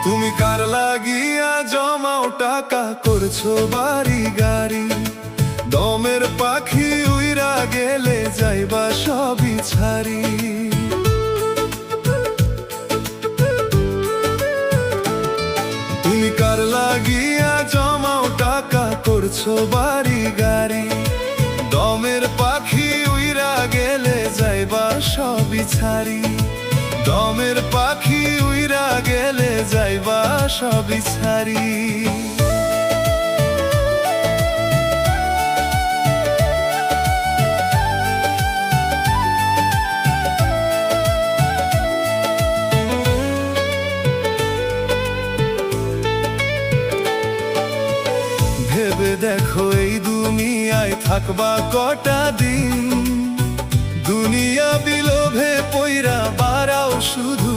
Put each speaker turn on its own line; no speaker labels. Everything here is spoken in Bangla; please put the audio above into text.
তুমি কার লাগিয়া জমাও টাকা করছো বাড়ি গাড়ি, দমের পাখি উইরা গেলে যাইবা সবই ছাড়ি। তুমি কার লাগিয়া জমাও টাকা করছো বাড়ি গাড়ি, দমের পাখি উইরা গেলে যাইবা সবই ছাড়ি। দমের পাখি উইরা গেলে যাইবা সবই ছাড়ি। ভেবে দেখো এই দুনিয়ায় থাকবা কটা দিন, দুনিয়া বিলোভে পইরা বাড়াও শুধু